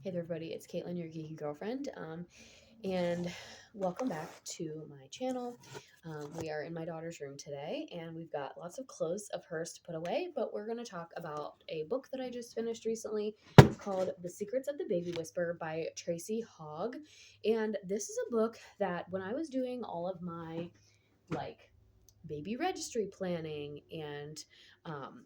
Hey there, everybody, it's Caitlin, your geeky girlfriend, and welcome back to my channel. We are in my daughter's room today, and we've got lots of clothes of hers to put away, but we're going to talk about a book that I just finished recently. It's called The Secrets of the Baby Whisperer by Tracy Hogg, and this is a book that when I was doing all of my, like, baby registry planning and, um,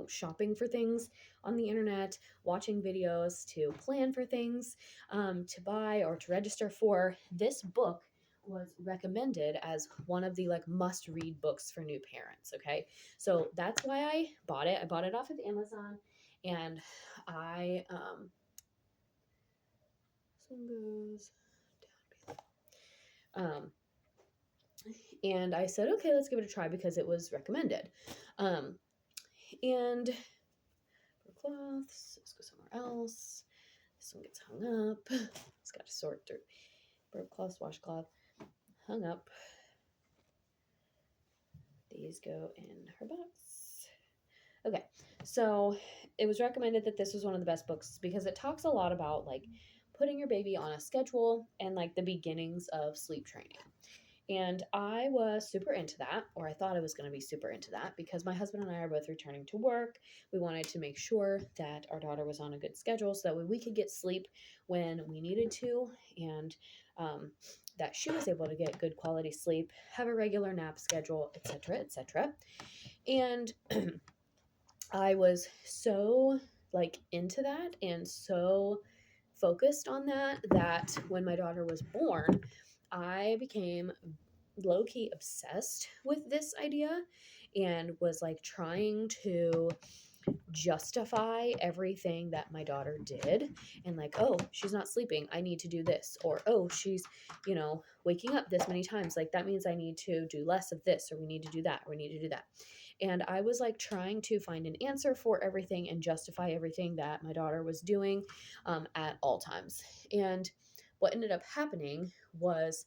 shopping for things on the internet, watching videos to plan for things to buy or to register for. This book was recommended as one of the like must read books for new parents. Okay. So that's why I bought it. I bought it off of Amazon and I, some goes down below. And I said, okay, let's give it a try because it was recommended. And cloths. Let's go somewhere else. This one gets hung up. It's got to sort through. Burp cloth, washcloth, hung up. These go in her box. Okay, so it was recommended that this was one of the best books because it talks a lot about like putting your baby on a schedule and like the beginnings of sleep training. And I was super into that, or I thought I was going to be super into that because my husband and I are both returning to work. We wanted to make sure that our daughter was on a good schedule so that way we could get sleep when we needed to, and that she was able to get good quality sleep, have a regular nap schedule, etc., etc. And I was so like into that and so focused on that when my daughter was born, I became low key obsessed with this idea and was like trying to justify everything that my daughter did and like, oh, she's not sleeping, I need to do this, or oh, she's waking up this many times, like that means I need to do less of this, or we need to do that, or we need to do that. And I was like trying to find an answer for everything and justify everything that my daughter was doing at all times. And what ended up happening was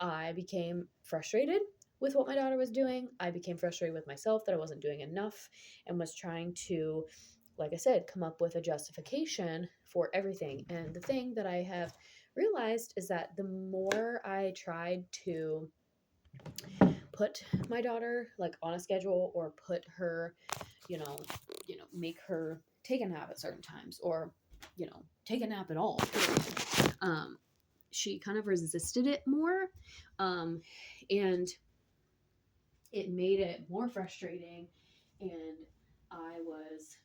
I became frustrated with what my daughter was doing. I became frustrated with myself that I wasn't doing enough and was trying to, like I said, come up with a justification for everything. And the thing that I have realized is that the more I tried to put my daughter like on a schedule or put her, make her take a nap at certain times or, take a nap at all, she kind of resisted it more. And it made it more frustrating. And I was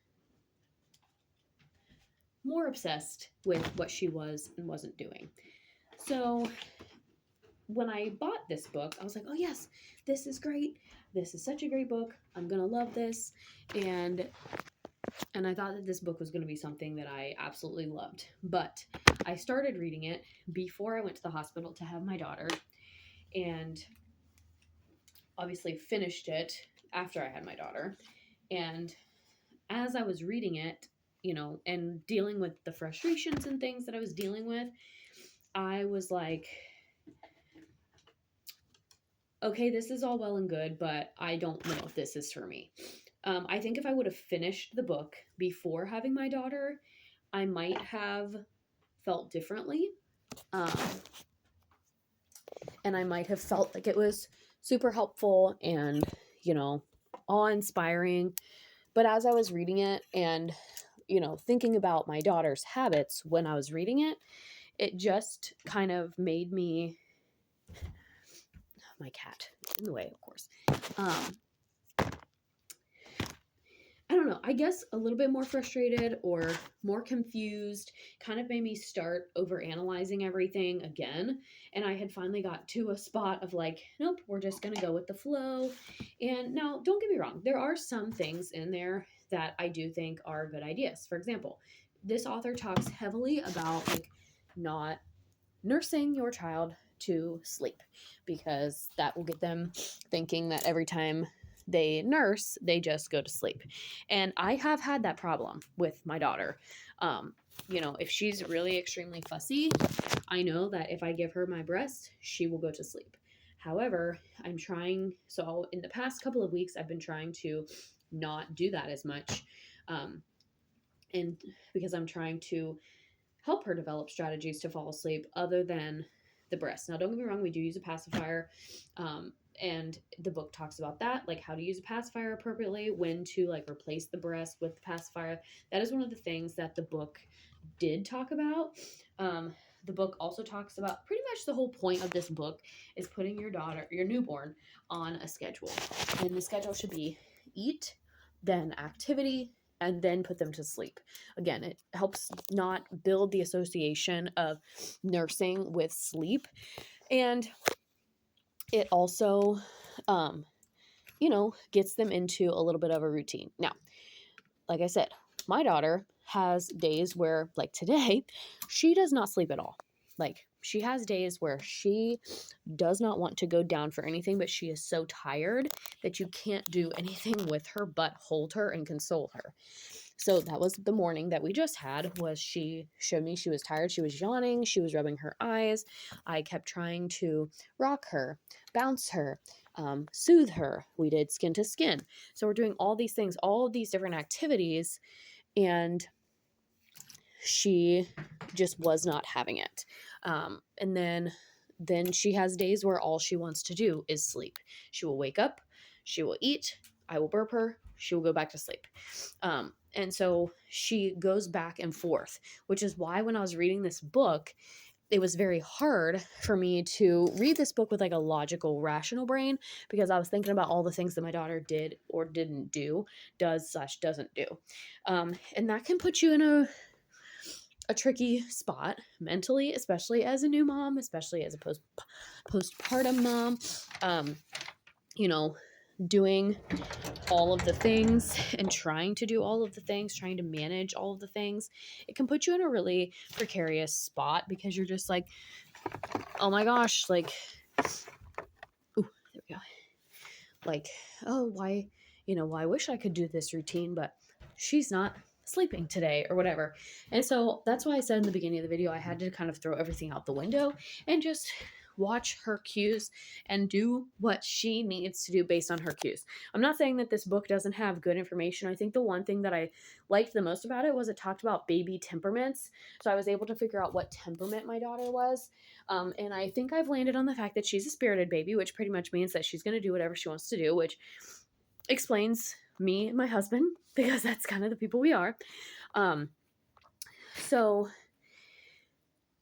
more obsessed with what she was and wasn't doing. So when I bought this book, I was like, oh, yes, this is great. This is such a great book. I'm going to love this. And I thought that this book was going to be something that I absolutely loved. But I started reading it before I went to the hospital to have my daughter, and obviously finished it after I had my daughter. And as I was reading it, and dealing with the frustrations and things that I was dealing with, I was like, okay, this is all well and good, but I don't know if this is for me. I think if I would have finished the book before having my daughter, I might have felt differently. Um, and I might have felt like it was super helpful and, awe inspiring. But as I was reading it and, thinking about my daughter's habits when I was reading it, it just kind of made me, my cat in the way, of course. I don't know, I guess a little bit more frustrated or more confused, kind of made me start over analyzing everything again. And I had finally got to a spot of like, nope, we're just going to go with the flow. And now, don't get me wrong, there are some things in there that I do think are good ideas. For example, this author talks heavily about like not nursing your child to sleep because that will get them thinking that every time they nurse, they just go to sleep. And I have had that problem with my daughter. If she's really extremely fussy, I know that if I give her my breast, she will go to sleep. However, so in the past couple of weeks, I've been trying to not do that as much. Um, and because I'm trying to help her develop strategies to fall asleep other than the breast. Now, don't get me wrong, we do use a pacifier, and the book talks about that, like how to use a pacifier appropriately, when to like replace the breast with the pacifier. That is one of the things that the book did talk about. The book also talks about pretty much the whole point of this book is putting your newborn, on a schedule. And the schedule should be eat, then activity, and then put them to sleep. Again, it helps not build the association of nursing with sleep. And it also, um, gets them into a little bit of a routine. Now, like I said, my daughter has days where, like today, she does not sleep at all. Like, she has days where she does not want to go down for anything, but she is so tired that you can't do anything with her but hold her and console her. So that was the morning that we just had. Was she showed me she was tired, she was yawning, she was rubbing her eyes. I kept trying to rock her, bounce her, soothe her. We did skin to skin. So we're doing all these things, all of these different activities, and she just was not having it. And then she has days where all she wants to do is sleep. She will wake up, she will eat, I will burp her, she will go back to sleep. And so she goes back and forth, which is why when I was reading this book, it was very hard for me to read this book with like a logical, rational brain, because I was thinking about all the things that my daughter did or didn't do, does/doesn't do. And that can put you in a tricky spot mentally, especially as a new mom, especially as a postpartum mom. You know, doing all of the things and trying to do all of the things, trying to manage all of the things, it can put you in a really precarious spot because you're just like, oh my gosh, like, ooh, there we go. Like, oh, why, well, I wish I could do this routine, but she's not sleeping today or whatever. And so that's why I said in the beginning of the video, I had to kind of throw everything out the window and just watch her cues and do what she needs to do based on her cues. I'm not saying that this book doesn't have good information. I think the one thing that I liked the most about it was it talked about baby temperaments. So I was able to figure out what temperament my daughter was. And I think I've landed on the fact that she's a spirited baby, which pretty much means that she's going to do whatever she wants to do, which explains me and my husband, because that's kind of the people we are. So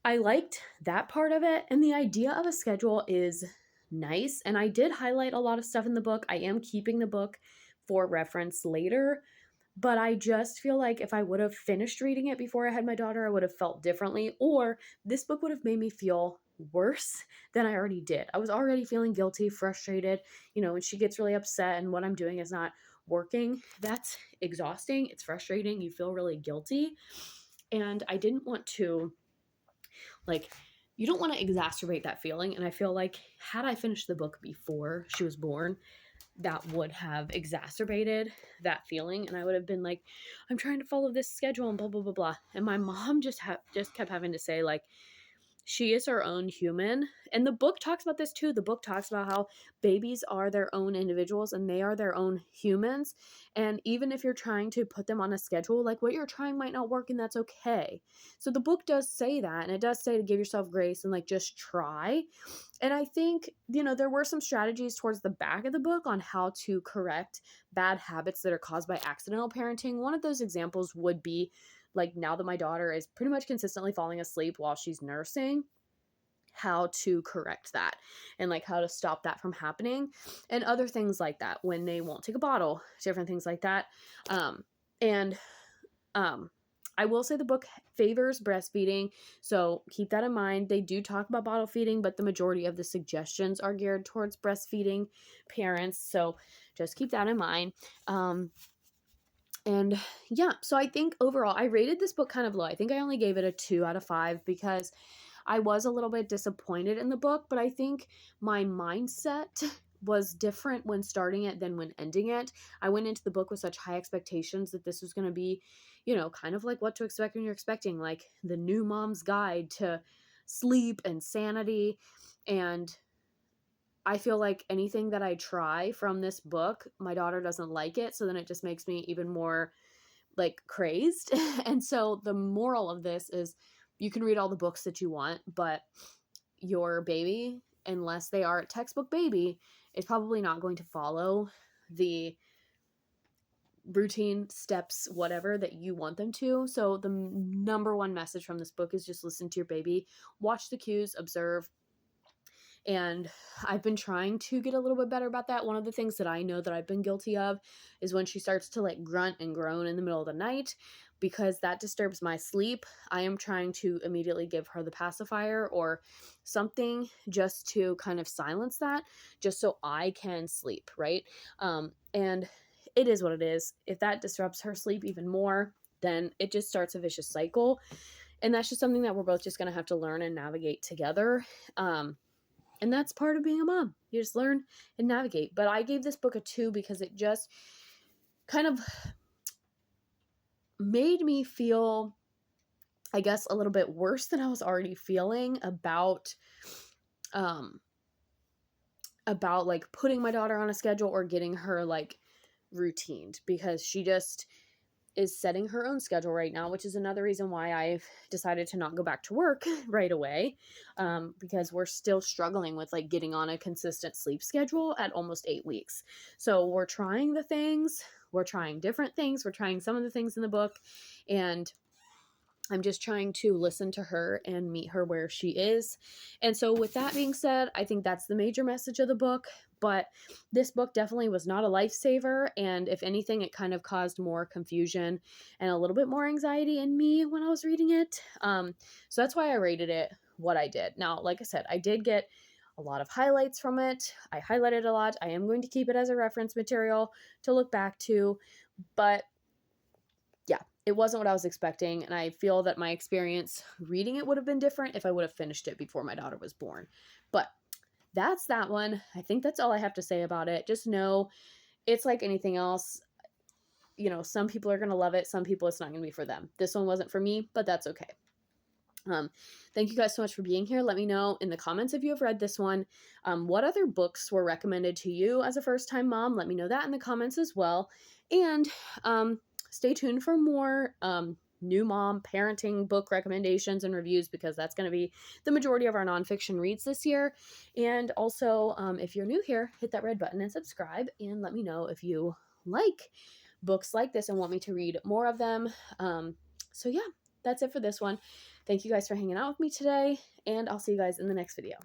I liked that part of it. And the idea of a schedule is nice. And I did highlight a lot of stuff in the book. I am keeping the book for reference later. But I just feel like if I would have finished reading it before I had my daughter, I would have felt differently, or this book would have made me feel worse than I already did. I was already feeling guilty, frustrated, when she gets really upset and what I'm doing is not working. That's exhausting. It's frustrating. You feel really guilty. And I didn't want to, you don't want to exacerbate that feeling. And I feel like had I finished the book before she was born, that would have exacerbated that feeling, and I would have been like, I'm trying to follow this schedule and blah blah blah blah. And my mom just kept having to say, like, she is her own human. And the book talks about this too. The book talks about how babies are their own individuals and they are their own humans. And even if you're trying to put them on a schedule, like what you're trying might not work, and that's okay. So the book does say that, and it does say to give yourself grace and like just try. And I think, there were some strategies towards the back of the book on how to correct bad habits that are caused by accidental parenting. One of those examples would be, like, now that my daughter is pretty much consistently falling asleep while she's nursing, how to correct that and like how to stop that from happening, and other things like that, when they won't take a bottle, different things like that. And I will say the book favors breastfeeding, so keep that in mind. They do talk about bottle feeding, but the majority of the suggestions are geared towards breastfeeding parents, so just keep that in mind. And yeah, so I think overall, I rated this book kind of low. I think I only gave it a 2 out of 5 because I was a little bit disappointed in the book, but I think my mindset was different when starting it than when ending it. I went into the book with such high expectations that this was going to be, kind of like what to expect when you're expecting, like the new mom's guide to sleep and sanity. And I feel like anything that I try from this book, my daughter doesn't like it. So then it just makes me even more like crazed. And so the moral of this is you can read all the books that you want, but your baby, unless they are a textbook baby, is probably not going to follow the routine steps, whatever that you want them to. So the number one message from this book is just listen to your baby, watch the cues, observe. And I've been trying to get a little bit better about that. One of the things that I know that I've been guilty of is when she starts to like grunt and groan in the middle of the night, because that disturbs my sleep. I am trying to immediately give her the pacifier or something just to kind of silence that, just so I can sleep, right? And it is what it is. If that disrupts her sleep even more, then it just starts a vicious cycle. And that's just something that we're both just going to have to learn and navigate together. And that's part of being a mom. You just learn and navigate. But I gave this book a 2 because it just kind of made me feel, I guess, a little bit worse than I was already feeling about like putting my daughter on a schedule or getting her like routined, because she just is setting her own schedule right now, which is another reason why I've decided to not go back to work right away, because we're still struggling with like getting on a consistent sleep schedule at almost 8 weeks. So we're trying the things, we're trying different things, we're trying some of the things in the book, and I'm just trying to listen to her and meet her where she is. And so with that being said, I think that's the major message of the book. But this book definitely was not a lifesaver. And if anything, it kind of caused more confusion and a little bit more anxiety in me when I was reading it. So that's why I rated it what I did. Now, like I said, I did get a lot of highlights from it. I highlighted a lot. I am going to keep it as a reference material to look back to. But yeah, it wasn't what I was expecting, and I feel that my experience reading it would have been different if I would have finished it before my daughter was born. But that's that one. I think that's all I have to say about it. Just know it's like anything else. You know, some people are going to love it. Some people it's not going to be for them. This one wasn't for me, but that's okay. Thank you guys so much for being here. Let me know in the comments if you have read this one. What other books were recommended to you as a first-time mom? Let me know that in the comments as well. And stay tuned for more new mom parenting book recommendations and reviews, because that's going to be the majority of our nonfiction reads this year. And also, if you're new here, hit that red button and subscribe, and let me know if you like books like this and want me to read more of them. So yeah, that's it for this one. Thank you guys for hanging out with me today, and I'll see you guys in the next video.